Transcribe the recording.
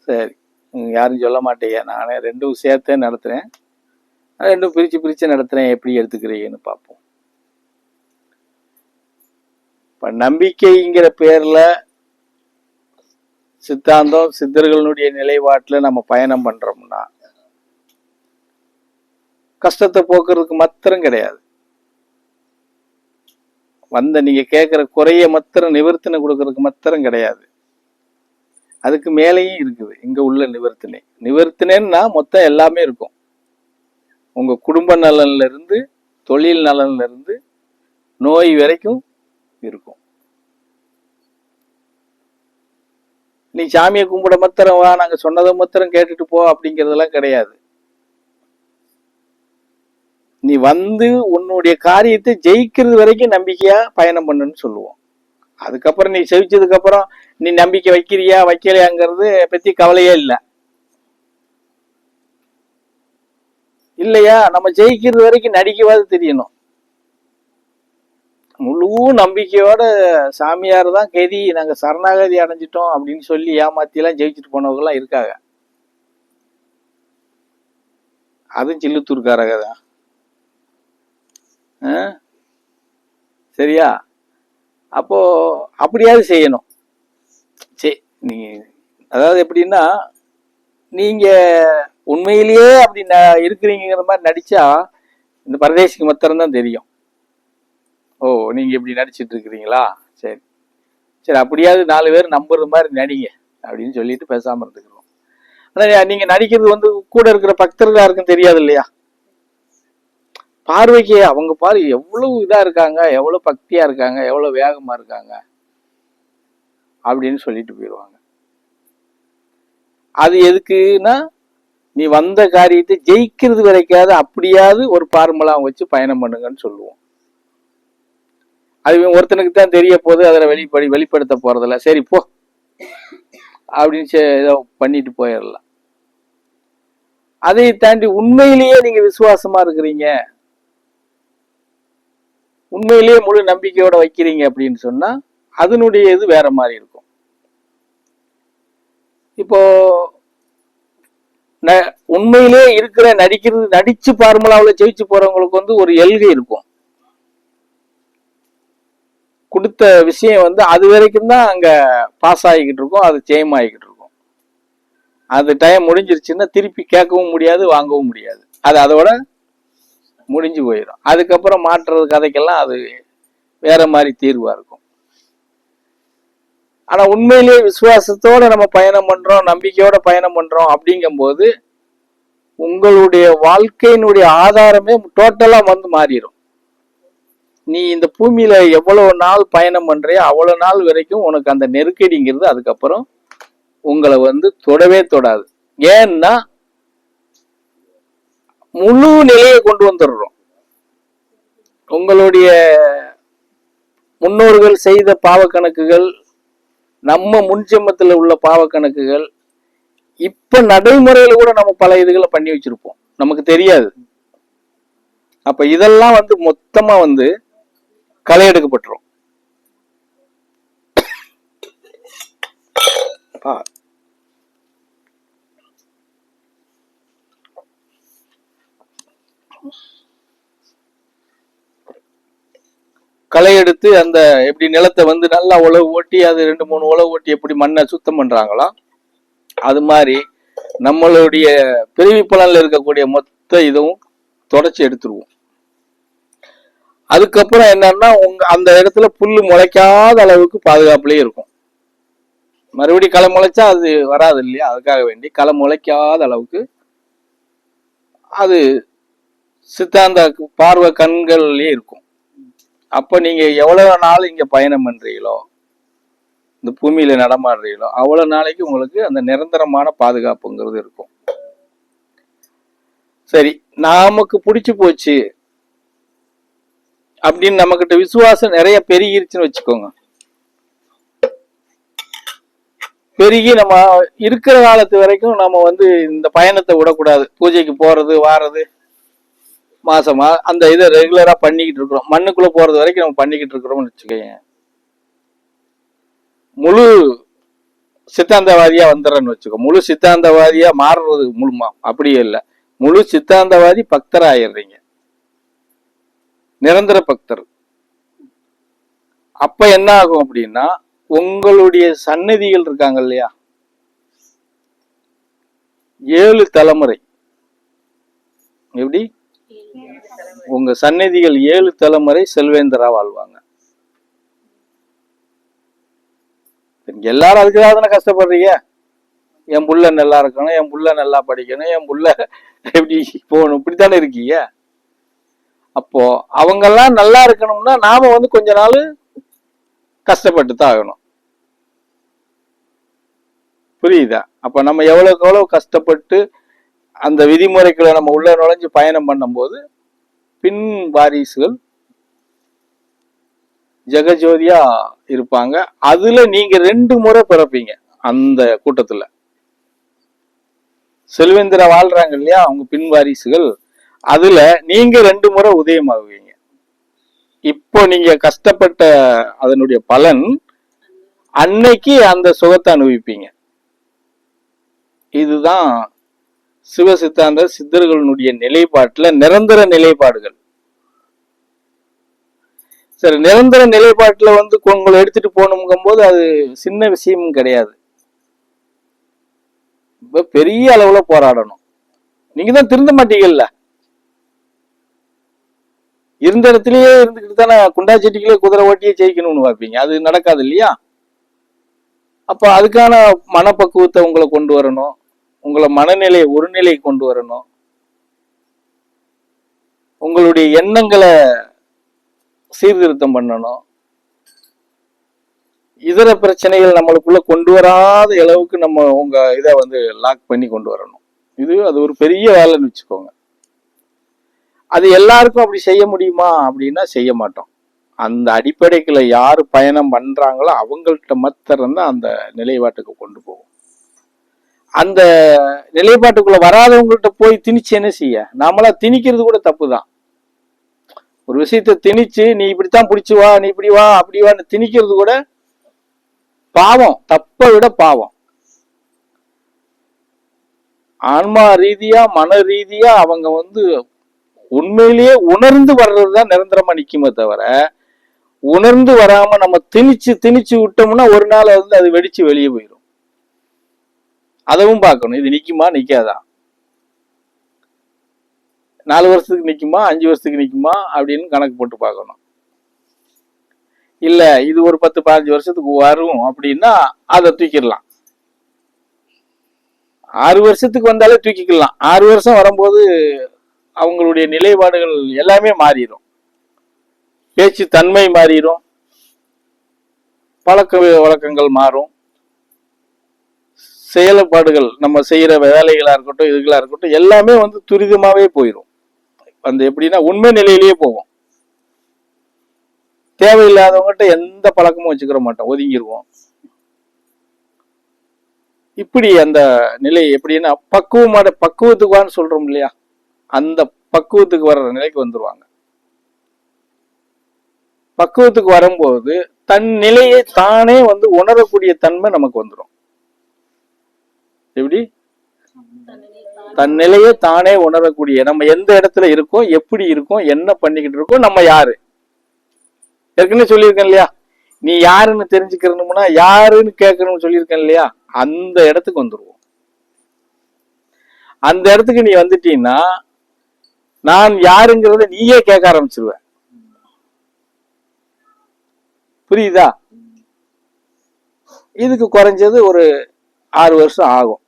சரி, யாரும் சொல்ல மாட்டீங்க, நானே ரெண்டும் சேர்த்தே நடத்துறேன். ரெண்டும் பிரிச்சு நடத்துறேன், எப்படி எடுத்துக்கிறீங்கன்னு பார்ப்போம். இப்ப நம்பிக்கைங்கிற பேர்ல சித்தாந்தம் சித்தர்களுடைய நிலைப்பாட்டுல நம்ம பயணம் பண்றோம்னா கஷ்டத்தை போக்குறதுக்கு மாத்திரம் கிடையாது, நீங்க கேட்கிற குறைய மாத்திரம் நிவர்த்தனை கொடுக்கறதுக்கு மாத்திரம் கிடையாது, அதுக்கு மேலேயும் இருக்குது. இங்க உள்ள நிவர்த்தனைன்னா மொத்தம் எல்லாமே இருக்கும். உங்க குடும்ப நலன்ல இருந்து தொழில் நலன்ல இருந்து நோய் வரைக்கும் இருக்கும். நீ சாமியை கும்பிட மாத்திரம் வா, நாங்க சொன்னதை மாத்திரம் கேட்டுட்டு போ அப்படிங்கறதெல்லாம் கிடையாது. நீ உன்னுடைய காரியத்தை ஜெயிக்கிறது வரைக்கும் நம்பிக்கையா பயணம் பண்ணுன்னு சொல்லுவோம். அதுக்கப்புறம் நீ செவிச்சதுக்கு அப்புறம் நீ நம்பிக்கை வைக்கிறியா வைக்கலையாங்கிறது பத்தி கவலையே இல்லை. இல்லையா, நம்ம ஜெயிக்கிறது வரைக்கும் நடிக்கவாது தெரியணும். முழு நம்பிக்கையோட சாமியார் தான் கதி, நாங்க சரணாகதி அடைஞ்சிட்டோம் அப்படின்னு சொல்லி ஏமாத்தி எல்லாம் ஜெயிச்சுட்டு போனவங்க எல்லாம் இருக்காங்க. அதுவும் சில்லுத்தூர்காரங்க தான். சரியா? அப்போ அப்படியாவது செய்யணும். சரி, நீங்க அதாவது எப்படின்னா, நீங்க உண்மையிலேயே அப்படி இருக்கிறீங்கிற மாதிரி நடிச்சா இந்த பரதேசிக்கு மாத்திரம்தான் தெரியும். ஓ, நீங்க இப்படி நடிச்சிட்டு இருக்கிறீங்களா, சரி சரி, அப்படியாவது 4 பேர் நம்புற மாதிரி நடிங்க அப்படின்னு சொல்லிட்டு பேசாம இருந்துக்கிறோம். ஆனா நீங்க நடிக்கிறது கூட இருக்கிற பக்தர்களா யாருக்கும் தெரியாது இல்லையா? பார்வைக்கு அவங்க பாரு எவ்வளவு இதா இருக்காங்க, எவ்வளவு பக்தியா இருக்காங்க, எவ்வளவு வேகமா இருக்காங்க அப்படின்னு சொல்லிட்டு போயிடுவாங்க. அது எதுக்குன்னா, நீ வந்த காரியத்தை ஜெயிக்கிறது வரைக்காவது அப்படியாவது ஒரு ஃபார்முலா வச்சு பயணம் பண்ணுங்கன்னு சொல்லுவோம். அது ஒருத்தனுக்கு தான் தெரிய போது, அதில் வெளிப்படுத்த போறதில்ல. சரி போ அப்படின்னு ஏதோ பண்ணிட்டு போயிடலாம். அதை தாண்டி உண்மையிலேயே நீங்க விசுவாசமா இருக்கிறீங்க, உண்மையிலேயே முழு நம்பிக்கையோட வைக்கிறீங்க அப்படின்னு சொன்னா அதனுடைய இது வேற மாதிரி இருக்கும். இப்போ உண்மையிலே நடிச்சு ஃபார்முலாவில் ஜெயிச்சு போறவங்களுக்கு ஒரு எல்கை இருக்கும். கொடுத்த விஷயம் அது வரைக்கும் தான் அங்க பாஸ் ஆகிக்கிட்டு இருக்கும், அது ஜெயம் ஆகிக்கிட்டு இருக்கும். அது டைம் முடிஞ்சிருச்சுன்னா திருப்பி கேட்கவும் முடியாது, வாங்கவும் முடியாது. அது அதோட முடிஞ்சு போயிடும். அதுக்கப்புறம் மாற்றுறது கதைக்கெல்லாம் அது வேற மாதிரி தீர்வா இருக்கும். ஆனா உண்மையிலேயே விசுவாசத்தோட நம்ம பயணம் பண்றோம், நம்பிக்கையோட பயணம் பண்றோம் அப்படிங்கும் போது உங்களுடைய வாழ்க்கையினுடைய ஆதாரமே டோட்டலா மாறிடும். நீ இந்த பூமியில எவ்வளவு நாள் பயணம் பண்றியோ அவ்வளவு நாள் வரைக்கும் உனக்கு அந்த நெருக்கடிங்கிறது அதுக்கப்புறம் உங்களை தொடவே தொடாது. ஏன்னா முழு நிலையை கொண்டு வந்துடுறோம். உங்களுடைய முன்னோர்கள் செய்த பாவ கணக்குகள், நம்ம முன்ஜென்மத்துல உள்ள பாவ கணக்குகள் இப்ப நடைமுறையில கூட நம்ம பல இதுகளை பண்ணி வச்சிருப்போம், நமக்கு தெரியாது. அப்ப இதெல்லாம் மொத்தமா களை எடுக்கப்பட்டுரும். களை எடுத்து அந்த எப்படி நிலத்தை நல்லா உழவு ஓட்டி, அது 2-3 உழவு ஓட்டி எப்படி மண்ணை சுத்தம் பண்றாங்களோ அது மாதிரி நம்மளுடைய பிறவி பலன்ல இருக்கக்கூடிய மொத்த இதுவும் தொடச்சி எடுத்துருவோம். அதுக்கப்புறம் என்னன்னா, அந்த இடத்துல புல்லு முளைக்காத அளவுக்கு பாதுகாப்புலயே இருக்கும். மறுபடியும் களை முளைச்சா அது வராது இல்லையா, அதுக்காக வேண்டி களை முளைக்காத அளவுக்கு அது சித்தாந்த பார்வை கண்கள்லயே இருக்கும். அப்ப நீங்க எவ்வளவு நாள் இங்க பயணம் பண்றீங்களோ, இந்த பூமியில நடமாடுறீங்களோ, அவ்வளவு நாளைக்கு உங்களுக்கு அந்த நிரந்தரமான பாதுகாப்புங்கிறது இருக்கும். சரி, நமக்கு பிடிச்சு போச்சு அப்படின்னு நம்மகிட்ட விசுவாசம் நிறைய பெருகிருச்சுன்னு வச்சுக்கோங்க. பெருகி நம்ம இருக்கிற காலத்து வரைக்கும் நம்ம இந்த பயணத்தை விடக்கூடாது. பூஜைக்கு போறது வாரது மாசமா அந்த இதை ரெகுலரா பண்ணிக்கிட்டு இருக்கிறோம். மண்ணுக்குள்ள போறது வரைக்கும் நம்ம பண்ணிக்கிட்டு இருக்கிறோம்னு வச்சுக்கோங்க. முழு சித்தாந்தவாதியா வந்துடுறேன்னு வச்சுக்கோ. முழு சித்தாந்தவாதியா மாறுறது முழுமா அப்படியே இல்லை, முழு சித்தாந்தவாதி பக்தராயிடுறீங்க, நிரந்தர பக்தர். அப்ப என்ன ஆகும் அப்படின்னா, உங்களுடைய சன்னதிகள் இருக்காங்க இல்லையா, 7 தலைமுறை, எப்படி உங்க சன்னதிகள் 7 தலைமுறை செல்வேந்தரா வாழ்வாங்க. எல்லாரும் அதுக்காக தானே கஷ்டப்படுறீங்க. என் புள்ள நல்லா இருக்கணும், என் புள்ள நல்லா படிக்கணும், என் புள்ள எப்படி போகணும், இப்படித்தானே இருக்கீங்க. அப்போ அவங்கெல்லாம் நல்லா இருக்கணும்னா நாம கொஞ்ச நாள் கஷ்டப்பட்டு தான் ஆகணும். புரியுதா? அப்ப நம்ம எவ்வளவுக்கு எவ்வளவு கஷ்டப்பட்டு அந்த விதிமுறைகளை நம்ம உள்ள நுழைஞ்சு பயணம் பண்ணும்போது பின் வாரிசுகள் ஜெகஜோதியா இருப்பாங்க. அதுல நீங்க 2 முறை பிறப்பீங்க. அந்த கூட்டத்துல செல்வேந்திர வாழ்றாங்க இல்லையா, அவங்க பின் வாரிசுகள், அதுல நீங்க 2 முறை உதயமாகுவீங்க. இப்போ நீங்க கஷ்டப்பட்ட அதனுடைய பலன் அன்னைக்கு அந்த சுகத்தை அனுபவிப்பீங்க. இதுதான் சிவ சித்தாந்த சித்தர்களுடைய நிலைப்பாட்டுல நிரந்தர நிலைப்பாடுகள். சரி, நிரந்தர நிலைப்பாட்டுல உங்களை எடுத்துட்டு போகணுங்கும் போது அது சின்ன விஷயமும் கிடையாது. இப்ப பெரிய அளவுல போராடணும். நீங்க தான் திருந்த மாட்டீங்கல்ல, இருந்த இடத்துலயே இருந்துக்கிட்டு தானே குண்டா செட்டிகளே குதிரை ஓட்டியே ஜெயிக்கணும்னு பார்ப்பீங்க. அது நடக்காது இல்லையா? அப்ப அதுக்கான மனப்பக்குவத்தை உங்களை கொண்டு வரணும், உங்களை மனநிலையை ஒரு நிலை கொண்டு வரணும், உங்களுடைய எண்ணங்களை சீர்திருத்தம் பண்ணணும், இதர பிரச்சனைகள் நம்மளுக்குள்ள கொண்டு வராத அளவுக்கு நம்ம உங்க இதை லாக் பண்ணி கொண்டு வரணும். அது ஒரு பெரிய வேலைன்னு வச்சுக்கோங்க. அது எல்லாருக்கும் அப்படி செய்ய முடியுமா அப்படின்னா செய்ய மாட்டோம். அந்த அடிப்படைக்குள்ள யாரு பயணம் பண்றாங்களோ அவங்கள்ட்ட மாத்திரம் தான் அந்த நிலைப்பாட்டுக்கு கொண்டு போகும். அந்த நிலைப்பாட்டுக்குள்ள வராதவங்கள்ட்ட போய் திணிச்சு என்ன செய்ய? நாமளா திணிக்கிறது கூட தப்பு தான். ஒரு விஷயத்த திணிச்சு நீ இப்படித்தான் பிடிச்சு வா, நீ இப்படி வா, அப்படி வான்னு திணிக்கிறது கூட பாவம், தப்பை விட பாவம். ஆன்மா ரீதியா மன ரீதியா அவங்க உண்மையிலேயே உணர்ந்து வர்றதுதான் நிரந்தரமா நிக்குமே தவிர, உணர்ந்து வராம நம்ம திணிச்சு திணிச்சு விட்டோம்னா ஒரு நாள் அது வெடிச்சு வெளியே போயிடும். அதவும் பார்க்கணும். இது நிக்குமா நிக்காதா, 4 வருஷத்துக்கு நிக்குமா 5 வருஷத்துக்கு நிக்குமா அப்படின்னு கணக்கு போட்டு பார்க்கணும். இல்ல இது ஒரு 10-15 வருஷத்துக்கு வரும் அப்படின்னா அதை தூக்கிடலாம். 6 வருஷத்துக்கு வந்தாலே தூக்கிக்கலாம். 6 வருஷம் வரும்போது அவங்களுடைய நிலைப்பாடுகள் எல்லாமே மாறிடும். பேச்சு தன்மை மாறிடும், பழக்க வழக்கங்கள் மாறும், செயல்பாடுகள் நம்ம செய்யற வேலைகளா இருக்கட்டும் இதுகளா இருக்கட்டும் எல்லாமே துரிதமாவே போயிடும். எப்படின்னா உண்மை நிலையிலேயே போகும். தேவையில்லாதவங்ககிட்ட எந்த பழக்கமும் வச்சுக்கிற மாட்டோம், ஒதுங்கிடுவோம். இப்படி அந்த நிலை எப்படின்னா பக்குவத்துக்குவான்னு சொல்றோம் இல்லையா, அந்த பக்குவத்துக்கு வர்ற நிலைக்கு வந்துருவாங்க. பக்குவத்துக்கு வரும்போது தன் நிலையை தானே உணரக்கூடிய தன்மை நமக்கு வந்துடும். எப்படி? தன் நிலையை தானே உணரக்கூடிய, நம்ம எந்த இடத்துல இருக்கோம், எப்படி இருக்கோம், என்ன பண்ணிக்கிட்டு இருக்கோம், நம்ம யாரு. ஏற்கனவே சொல்லியிருக்கேன் இல்லையா, நீ யாருன்னு தெரிஞ்சுக்கணும்னா யாருன்னு கேட்கணும்னு சொல்லியிருக்கேன் இல்லையா, அந்த இடத்துக்கு வந்துருவோம். அந்த இடத்துக்கு நீ வந்துட்டீங்கன்னா நான் யாருங்கிறத நீயே கேட்க ஆரம்பிச்சிருவ. புரியுதா? இதுக்கு குறைஞ்சது ஒரு 6 வருஷம் ஆகும்.